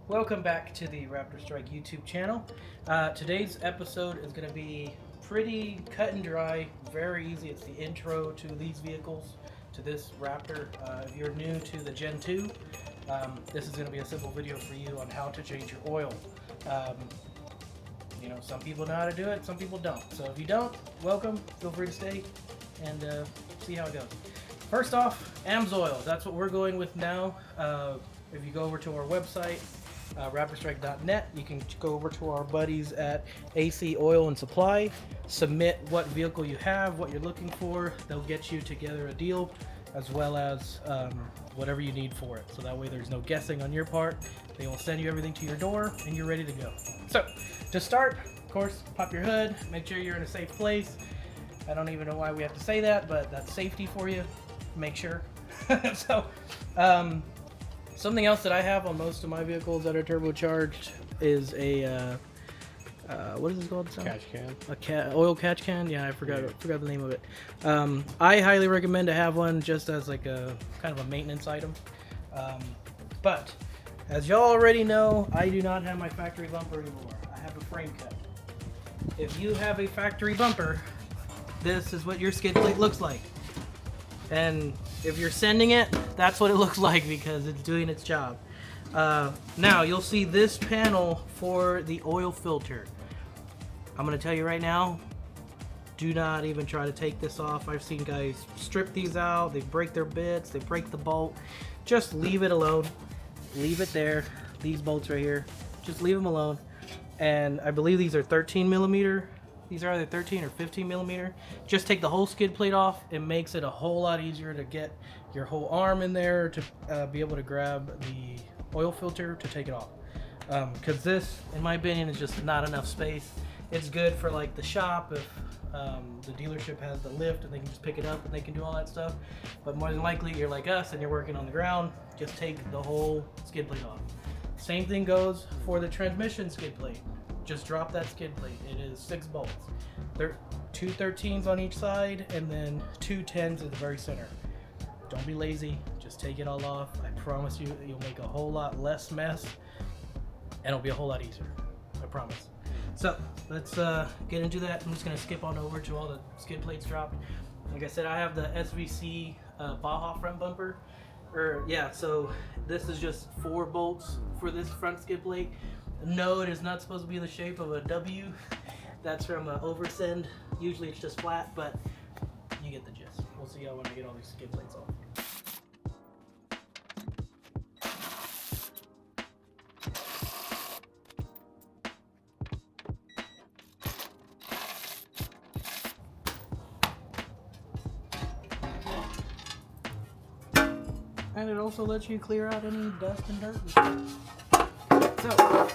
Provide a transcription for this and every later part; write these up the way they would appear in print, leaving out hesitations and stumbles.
Welcome back to the Raptor Strike YouTube channel. Today's episode is going to be pretty cut and dry, very easy. It's the intro to these vehicles, to this Raptor. If you're new to the Gen 2, this is going to be a simple video for you on how to change your oil. You know, some people know how to do it, some people don't. So if you don't, welcome, feel free to stay and see how it goes. First off, AMSOIL, that's what we're going with now. If you go over to our website, raptorstrike.net, you can go over to our buddies at AC Oil and Supply, submit what vehicle you have, what you're looking for. They'll get you together a deal as well as whatever you need for it. So that way there's no guessing on your part. They will send you everything to your door and you're ready to go. So to start, of course, pop your hood, make sure you're in a safe place. I don't even know why we have to say that, but that's safety for you. Make sure. So something else that I have on most of my vehicles that are turbocharged is a what is this called? Catch can. Oil catch can. Yeah, I forgot the name of it. I highly recommend to have one just as like a kind of a maintenance item. But as y'all already know, I do not have my factory bumper anymore. I have a frame cut. If you have a factory bumper, this is what your skid plate looks like. And if you're sending it, that's what it looks like because it's doing its job. Now you'll see this panel for the oil filter. I'm gonna tell you right now, do not even try to take this off. I've seen guys strip these out, they break their bits, they break the bolt. Just leave it alone. Leave it there. These bolts right here, just leave them alone. And I believe these are 13 millimeter. These are either 13 or 15 millimeter. Just take the whole skid plate off. It makes it a whole lot easier to get your whole arm in there to be able to grab the oil filter to take it off. Because this, in my opinion, is just not enough space. It's good for like the shop if the dealership has the lift and they can just pick it up and they can do all that stuff. But more than likely, you're like us and you're working on the ground, just take the whole skid plate off. Same thing goes for the transmission skid plate. Just drop that skid plate. It is 6 bolts. There are 2 13s on each side and then 2 10s at the very center. Don't be lazy. Just take it all off. I promise you, you'll make a whole lot less mess and it'll be a whole lot easier. I promise. So let's get into that. I'm just gonna skip on over to all the skid plates dropped. Like I said, I have the SVC Baja front bumper. So this is just 4 bolts for this front skid plate. No, it is not supposed to be the shape of a W. That's from an oversend. Usually it's just flat, but you get the gist. We'll see how when I get all these skid plates off. And it also lets you clear out any dust and dirt and stuff. So,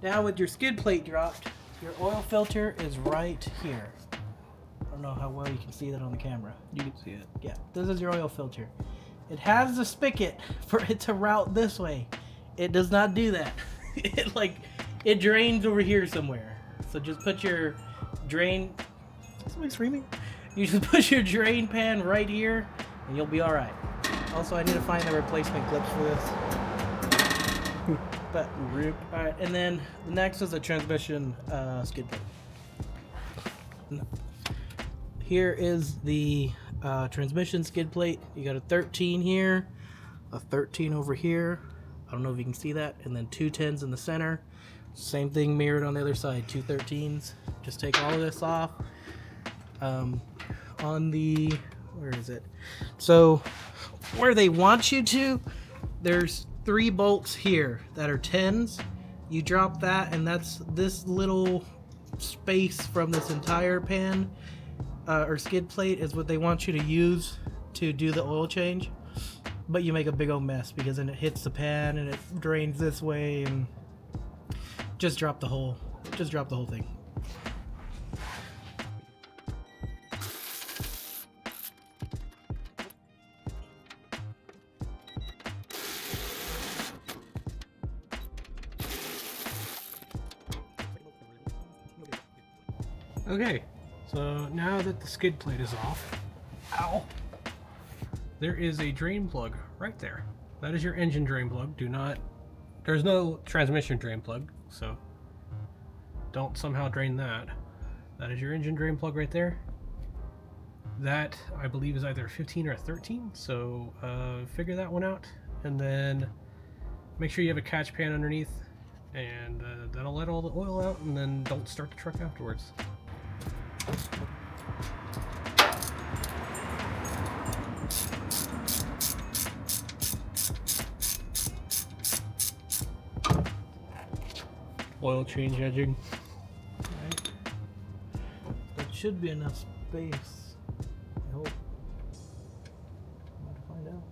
now with your skid plate dropped, your oil filter is right here. I don't know how well you can see that on the camera. You can see it. Yeah, this is your oil filter. It has the spigot for it to route this way. It does not do that. It drains over here somewhere. So just put your drain. Is somebody screaming? You just put your drain pan right here, and you'll be all right. Also, I need to find the replacement clips for this. But rip. All right, and then the next is a transmission skid plate. Here is the transmission skid plate. You got a 13 here, a 13 over here. I don't know if you can see that, and then 2 10s in the center. Same thing mirrored on the other side, 2 13s. Just take all of this off. On the, where is it? So where they want you to, there's 3 bolts here that are 10s. You drop that, and that's this little space from this entire pan or skid plate is what they want you to use to do the oil change. But you make a big old mess because then it hits the pan and it drains this way, and just drop the whole thing. Okay, so now that the skid plate is off, ow, there is a drain plug right there. That is your engine drain plug. Do not There's no transmission drain plug, so don't somehow drain that. That is your engine drain plug right there. That, I believe, is either 15 or 13, so figure that one out. And then make sure you have a catch pan underneath, and that'll let all the oil out, and then don't start the truck afterwards. Oil change edging. Right. That should be enough space. I hope. I'm about to find out.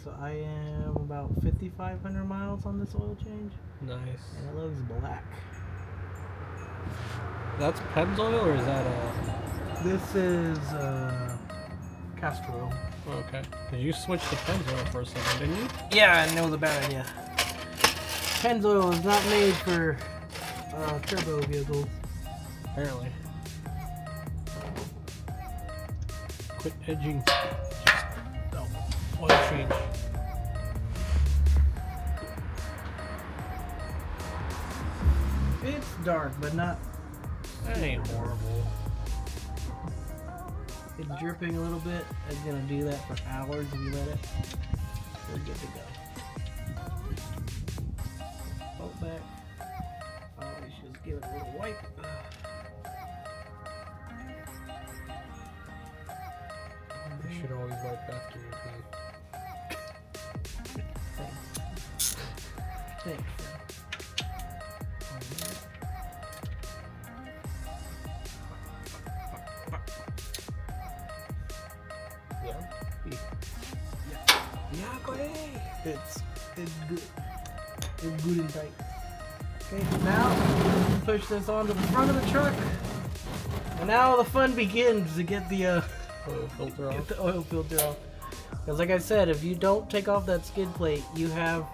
So I am about 5,500 miles on this oil change. Nice. And it looks black. That's Pennzoil, or is that a... This is castor oil. Okay. Because you switched to Pennzoil for a second, didn't you? Yeah, I know the bad idea. Pennzoil is not made for turbo vehicles. Apparently. Quit edging. Oh, oil change. It's dark, but not. That ain't horrible. It's dripping a little bit. It's gonna do that for hours if you let it. We're good to go. Oh, back. Oh, we should just give it a little wipe. You should always wipe after you pee. Thanks. Thanks. Yeah, go ahead. It's good. It's good and tight. Okay, now push this onto the front of the truck. And now the fun begins to get the Oil filter off. get the oil filter off. Because like I said, if you don't take off that skid plate, you have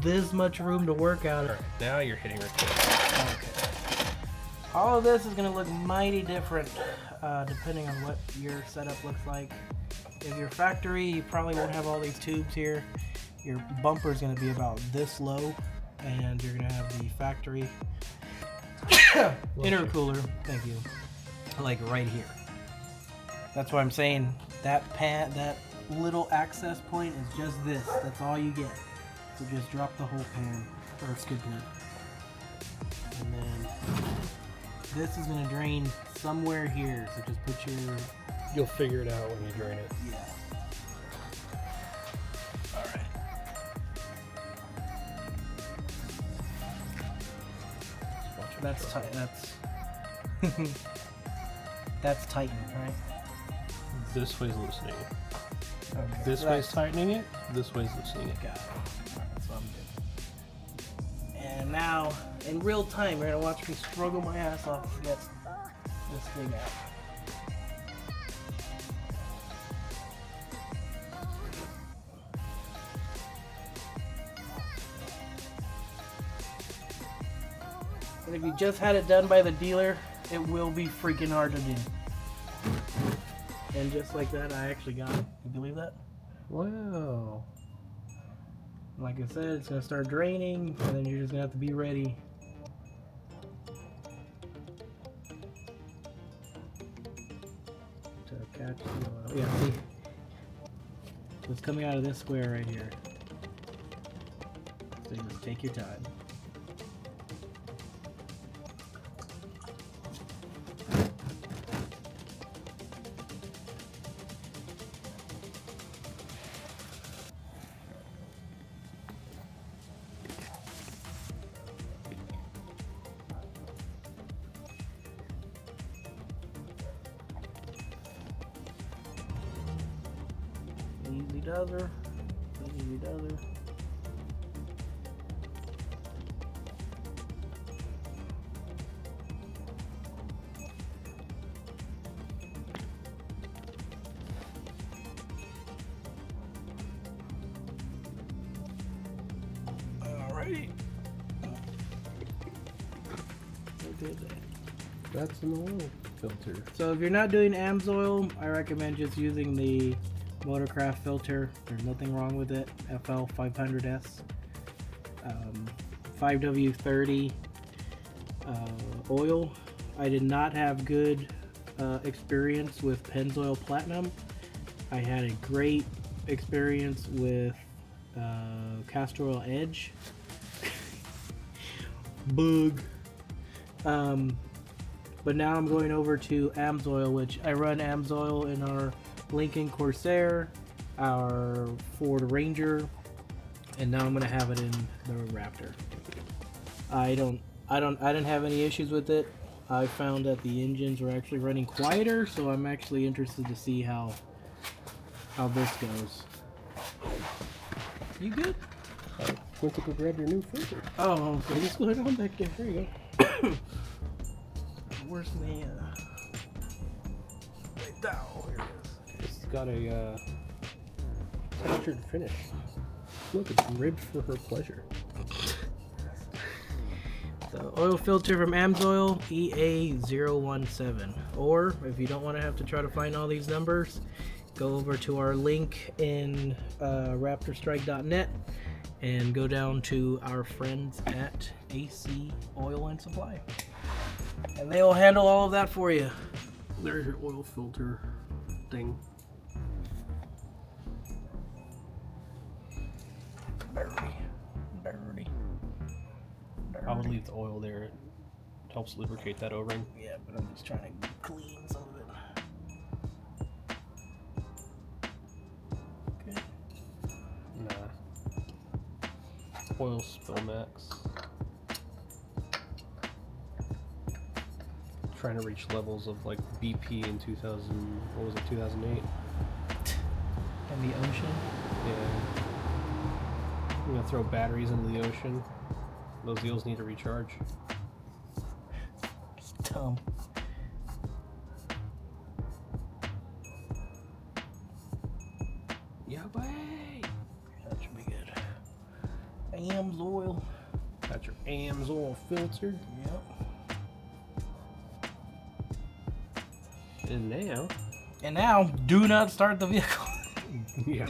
this much room to work out. Alright, now you're hitting record. Okay. All of this is going to look mighty different depending on what your setup looks like. If you're factory, you probably won't have all these tubes here. Your bumper is going to be about this low, and you're going to have the factory intercooler. Thank you. Like right here. That's why I'm saying that that little access point is just this. That's all you get. So just drop the whole pan or skid plate, and then this is going to drain somewhere here. So just put your. You'll figure it out when you drain it. Yeah. All right. That's tight. That's tightened, right? This way's loosening it. Okay. This So way's tightening it. This way's loosening it. got it. Alright, so I'm good. And now, in real time, you're gonna watch me struggle my ass off to get this thing out. And if you just had it done by the dealer, it will be freaking hard to do. And just like that, I actually got it. You believe that? Wow. Like I said, it's gonna start draining, and then you're just gonna have to be ready. To catch the oil. Yeah, see? So it's coming out of this square right here. So you just take your time. Easy dozer. Easy dozer. Alrighty. That's an oil filter. So if you're not doing AMSOIL, I recommend just using the Motorcraft filter. There's nothing wrong with it. FL 500S. 5W30 oil. I did not have good experience with Pennzoil Platinum. I had a great experience with Castor Oil Edge. Bug. But now I'm going over to Amsoil, which I run Amsoil in our Lincoln Corsair, our Ford Ranger, and now I'm gonna have it in the Raptor. I didn't have any issues with it. I found that the engines were actually running quieter, so I'm actually interested to see how this goes. You good? I went to go grab your new filter. Oh, okay. Just go ahead on back there. There you go. Where's the here it is. It's got a textured finish. Look, it's ribbed for her pleasure. The oil filter from Amsoil EA017. Or if you don't want to have to try to find all these numbers, go over to our link in raptorstrike.net and go down to our friends at AC Oil and Supply. And they'll handle all of that for you. There's your oil filter thing. Dirty. I would leave the oil there. It helps lubricate that O-ring. Yeah, but I'm just trying to clean some of it. Okay. Nah. Oil spill max. Trying to reach levels of like BP in 2008? In the ocean? Yeah. I'm gonna throw batteries into the ocean. Those eels need to recharge. It's dumb. Yeah, boy. That should be good. Amsoil. Got your Amsoil filter. Yep. And now, do not start the vehicle. yeah.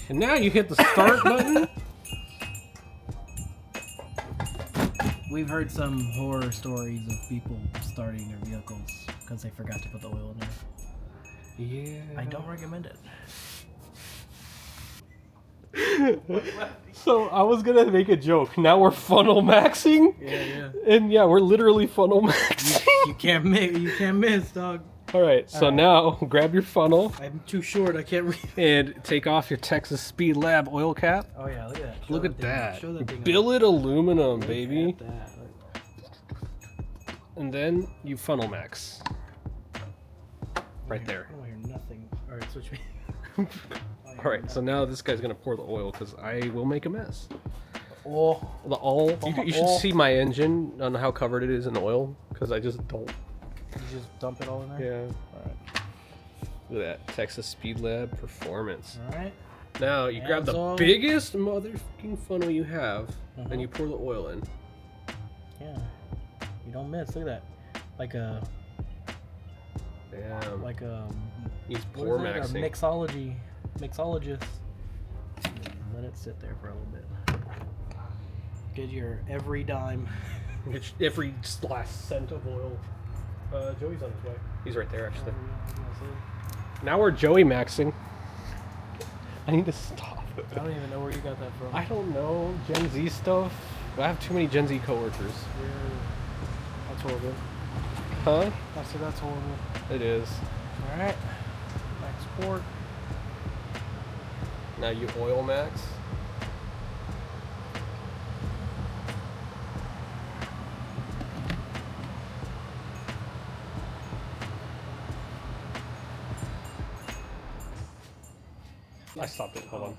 And now you hit the start button. We've heard some horror stories of people starting their vehicles because they forgot to put the oil in there. Yeah. I don't recommend it. So I was gonna make a joke. Now we're funnel maxing. Yeah. And yeah, we're literally funnel maxing. You can't miss, dog. All right. So now grab your funnel I'm too short. I can't read. and take off your Texas Speed Lab oil cap. Oh yeah, look at that. Look at that. Show that thing. Billet aluminum, Look baby. at that. And then you funnel max. Right there. I don't hear nothing. All right, switch me. All right. So now this guy's gonna pour the oil because I will make a mess. Oh, The all. You should see my engine on how covered it is in oil because I just don't. you just dump it all in there. Yeah. All right. Look at that Texas Speed Lab performance. All right. Now you grab the Amsoil. biggest motherfucking funnel you have, and you pour the oil in. Yeah. You don't miss. Look at that. Like a. Damn. Like a. He's What pour is it? A maxing. mixologist. Let it sit there for a little bit. Get your every dime. Every last cent of oil. Joey's on his way. He's right there, actually. Now we're Joey maxing. I need to stop. I don't even know where you got that from. I don't know. Gen Z stuff. I have too many Gen Z coworkers. That's horrible. Huh? That's horrible. It is. All right. Export. Now you oil max. I stopped it. Hold on.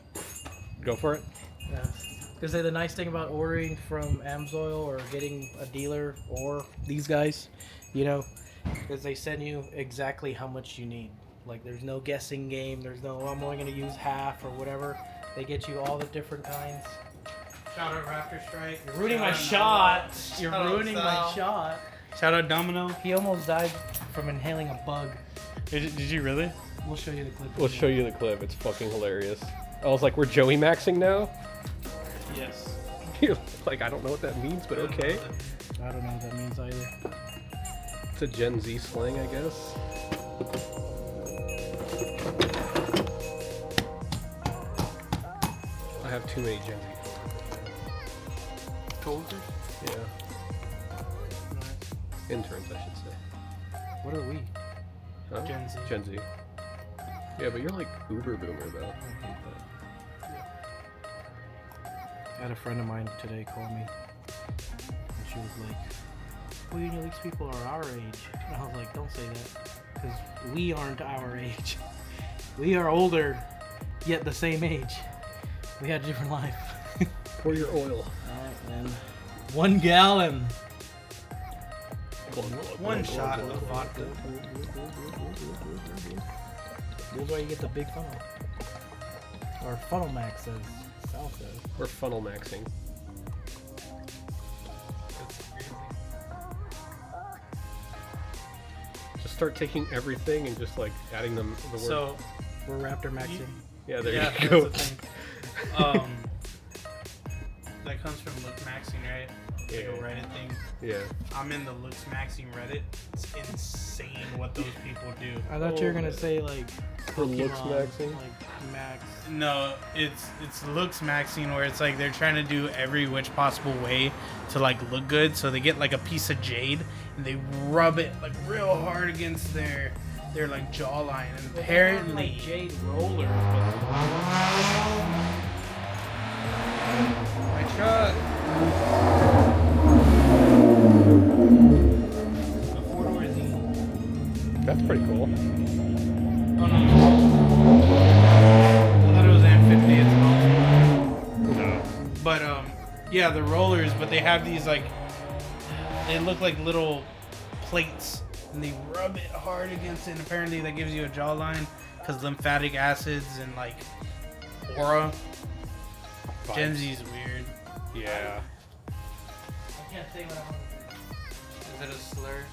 Go for it. Yeah. Because the nice thing about ordering from Amsoil or getting a dealer or these guys, you know, is they send you exactly how much you need. Like there's no guessing game. There's no, I'm only going to use half or whatever. They get you all the different kinds. Shout out Raptor Strike. You're ruining my Shout out shot. Noah. You're Shout out ruining my Sal. shot. Shout out Domino. He almost died from inhaling a bug. Did you really? We'll show you the clip. We'll show you the clip. It's fucking hilarious. I was like, we're Joey maxing now? Yes. You're like, I don't know what that means, but okay. I don't know what that means either. It's a Gen Z slang, I guess. I have too many Gen Z Colders? Yeah. Interns, I should say. What are we? Huh? Gen Z. Gen Z. Yeah, but you're like uber boomer though. I had a friend of mine today call me, and she was like, "Well, you know, these people are our age." And I was like, "Don't say that, because we aren't our age. We are older, yet the same age. We had a different life." Pour your oil. Alright, then. 1 gallon. One shot of vodka. That's why you get the big funnel. Or funnel max, as Sal says. We're funnel maxing. Just start taking everything and just like adding them the word. So, We're Raptor maxing. yeah, there yeah, you go. that's the thing. That comes from Look Maxing, right? Like a Yeah. Reddit thing. Yeah. I'm in the Looks Maxing Reddit. It's insane what those people do. I thought you were gonna say like For looks Pokemon, maxing? like max. No, it's Looks Maxing where it's like they're trying to do every which possible way to like look good. So they get like a piece of jade and they rub it like real hard against their like jawline. And apparently jade roller. my truck. The 4-door Z. That's pretty cool. Oh no. I thought it was M50. It's No. But yeah, the rollers, but they have these like, they look like little plates, and they rub it hard against it, and apparently that gives you a jawline, because lymphatic acids and like aura. Gen Z is weird. Yeah. I can't say what I want. Is it a slur?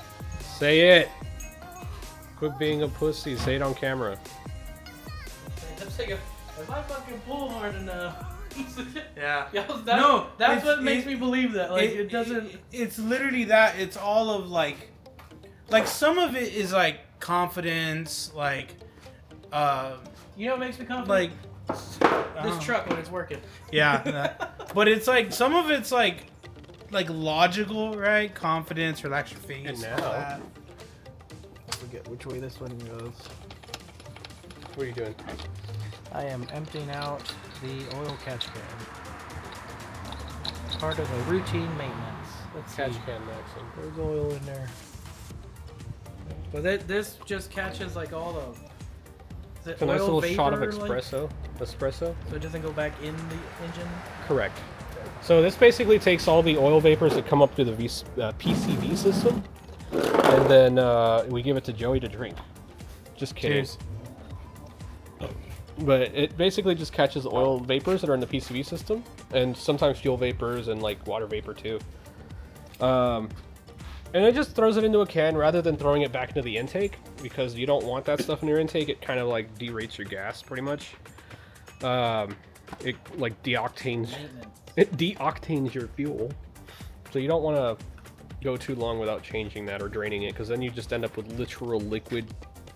Say it. Quit being a pussy. Say it on camera. That's like if I fucking pull hard enough. Yeah. That's what makes me believe that. Like it doesn't. It's literally that. It's all of like some of it is like confidence, like You know what makes me confident? like this truck when it's working. yeah. That. But it's like some of it's like logical, right? Confidence, relax your face. And all now- that. I forget which way this one goes. What are you doing? I am emptying out the oil catch can. Part of a routine maintenance. Let's Catch see. can maxing. There's oil in there. But this just catches like all the It's a nice oil little shot of vapor, like, espresso. so it doesn't go back in the engine. Correct. So this basically takes all the oil vapors that come up through the PCV system, and then we give it to Joey to drink. Just kidding. Cheers. But it basically just catches oil vapors that are in the PCV system, and sometimes fuel vapors and like water vapor too. And it just throws it into a can rather than throwing it back into the intake, because you don't want that stuff in your intake. It kind of like derates your gas pretty much. It like deoctanes your fuel, so you don't want to go too long without changing that or draining it, because then you just end up with literal liquid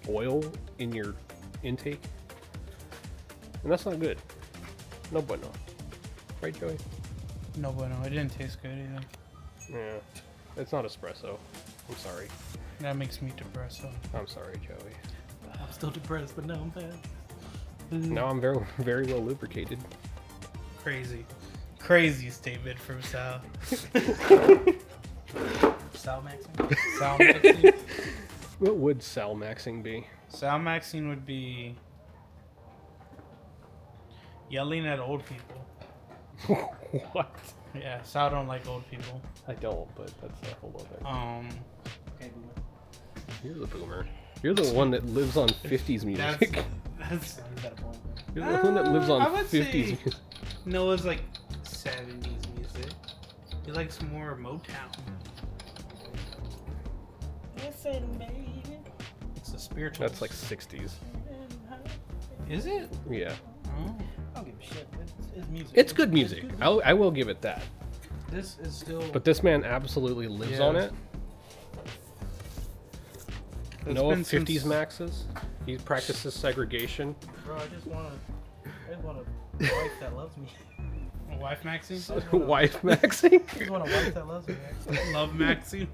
oil in your intake, and that's not good. No bueno. Right, Joey? No bueno. It didn't taste good either. Yeah. It's not espresso. I'm sorry. That makes me depressed. So. I'm sorry, Joey. I'm still depressed, but now I'm fine. Now I'm very, very well lubricated. Crazy statement from Sal. Sal maxing. Sal Maxing. What would Sal maxing be? Sal Maxing would be yelling at old people. What? Yeah, Sal don't like old people. I don't, but that's a whole other. Okay, boomer. You're the boomer. You're the one that lives on 50s music. That's You got a point. You're the one that lives on I would 50s say- music. Noah's like 70s music. He likes more Motown. Listen, baby. It's a spiritual. That's like 60s. Is it? Yeah. Oh. I don't give a shit. It's music. It's good music. I will give it that. This is still. But this man absolutely lives on it. No 50s maxes. He practices segregation. Bro, I just want a wife that loves me. A wife Maxine? Wife maxing? I just want a wife that loves me. Love Maxine?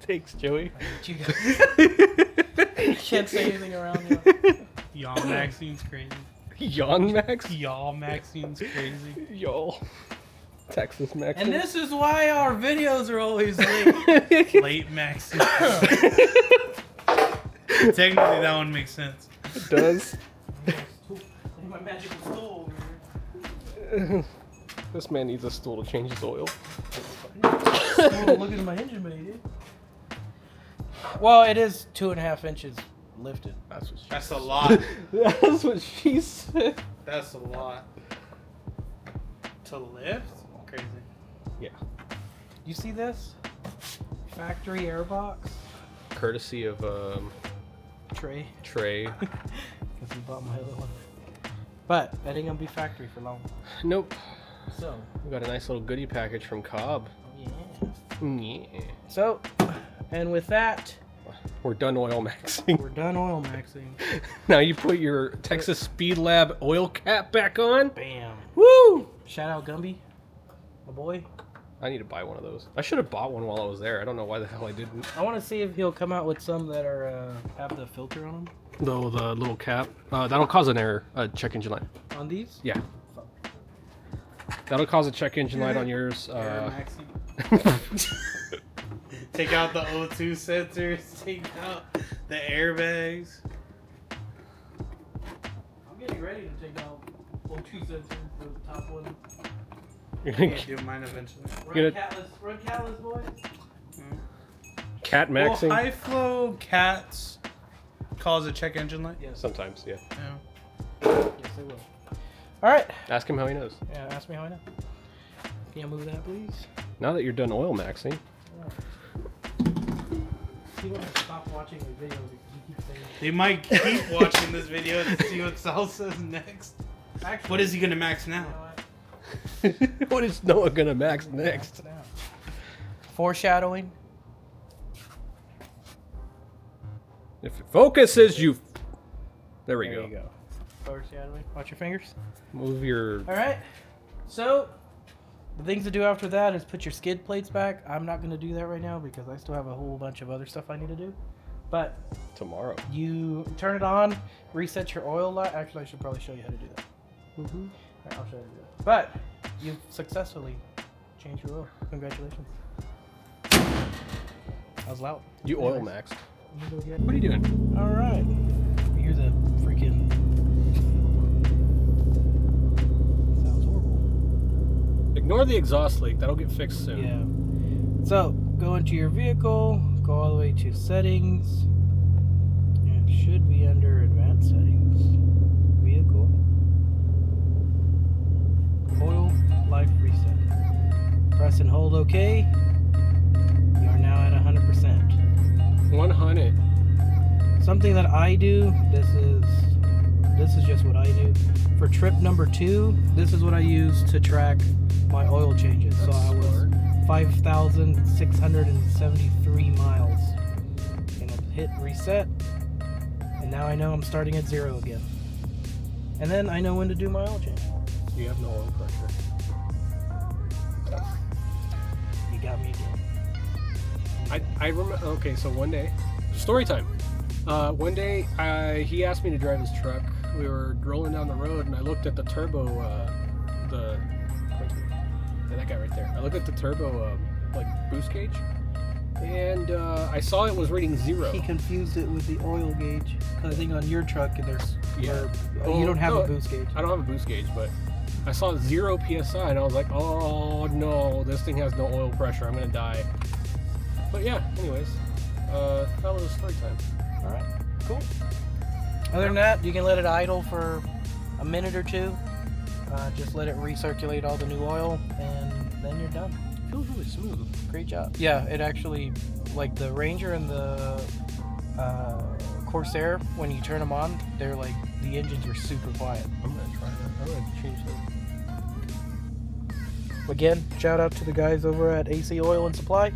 Thanks, Joey. You guys can't say anything around you. Y'all Maxine's crazy. Yawn Max? Y'all Maxine's crazy. Y'all. Texas Max. And this is why our videos are always late. Late Maxine. Technically, that one makes sense. It does. My magical stool This man needs a stool to change his oil. Look at my engine bay, dude. Well, it is 2.5 inches lifted. That's a lot. That's what she said. That's a lot. To lift? Crazy. Yeah. You see this? Factory airbox. Courtesy of Trey. Trey. Because he bought my other one. But that ain't gonna be factory for long. Nope. So. We got a nice little goodie package from Cobb. Yeah. Yeah. So, and with that, We're done oil maxing. we're done oil maxing. Now you put your Texas Speed Lab oil cap back on. Bam. Woo! Shout out Gumby, my boy. I need to buy one of those. I should have bought one while I was there. I don't know why the hell I didn't. I want to see if he'll come out with some that are have the filter on them. Though the little cap, that'll cause an error. Check engine light. On these? Yeah. That'll cause a check engine light on yours. Take out the O2 sensors. Take out the airbags. I'm getting ready to take out O2 sensor for the top one. You're I'm gonna gonna do mine eventually. Run catless, boys. cat maxing? Well, high flow cats cause a check engine light. Yes. Sometimes, yeah. Yeah. Yes, they will. All right. Ask him how he knows. Yeah, ask me how I know. Can you move that, please? Now that you're done oil maxing, He wants to stop watching the video because you keep saying. They might keep watching this video to see what Sal says next. Actually, What is he gonna max you now? know what? what is Noah gonna max next? Foreshadowing. If it focuses, you. There we There go. you go. Foreshadowing. Watch your fingers. Move your. All right. So, the things to do after that is put your skid plates back. I'm not going to do that right now because I still have a whole bunch of other stuff I need to do. But Tomorrow. you turn it on, reset your oil light. Actually, I should probably show you how to do that. Mm-hmm. All right, I'll show you how to do that. But you've successfully changed your oil. Congratulations. That was loud. You oil Anyways, maxed. let me go get- What are you doing? All right. Here's a freaking. Sounds horrible. Ignore the exhaust leak. That'll get fixed soon. Yeah. So go into your vehicle. Go all the way to settings. It should be under advanced settings. Vehicle. Oil life reset. Press and hold OK. You are now at 100%. 100. Something that I do, this is just what I do. For trip number 2, this is what I use to track my oil changes. That's so I was smart. 5,673 miles. And I hit reset. And now I know I'm starting at 0 again. And then I know when to do my oil change. You have no oil pressure. You got me again. I remember. Okay, so one day, story time. One day, he asked me to drive his truck. We were rolling down the road, and I looked at the turbo. That guy right there. I looked at the turbo, boost gauge, and I saw it was reading 0. He confused it with the oil gauge. 'Cause I think on your truck there's Yeah. you don't have No, a boost gauge. I don't have a boost gauge, but I saw 0 psi, and I was like, "Oh no, this thing has no oil pressure. I'm gonna die." But yeah, anyways, that was a story time. All right, cool. Other than that, you can let it idle for a minute or two. Just let it recirculate all the new oil, and then you're done. It feels really smooth. Great job. Yeah, it actually, like the Ranger and the Corsair, when you turn them on, they're like the engines were super quiet. I'm gonna try that. I'm gonna change that. Again, shout out to the guys over at AC Oil and Supply.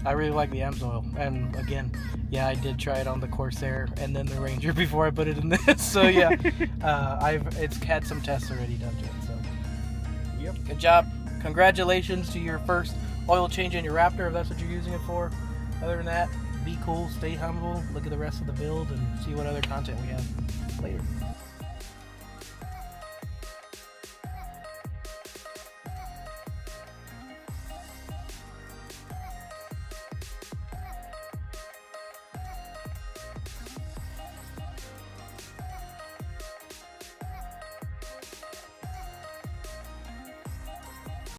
I really like the AMS oil, and again, yeah, I did try it on the Corsair and then the Ranger before I put it in this. So yeah, it's had some tests already done to it. So Yep. good job. Congratulations to your first oil change in your Raptor, if that's what you're using it for. Other than that, be cool, stay humble, look at the rest of the build, and see what other content we have later.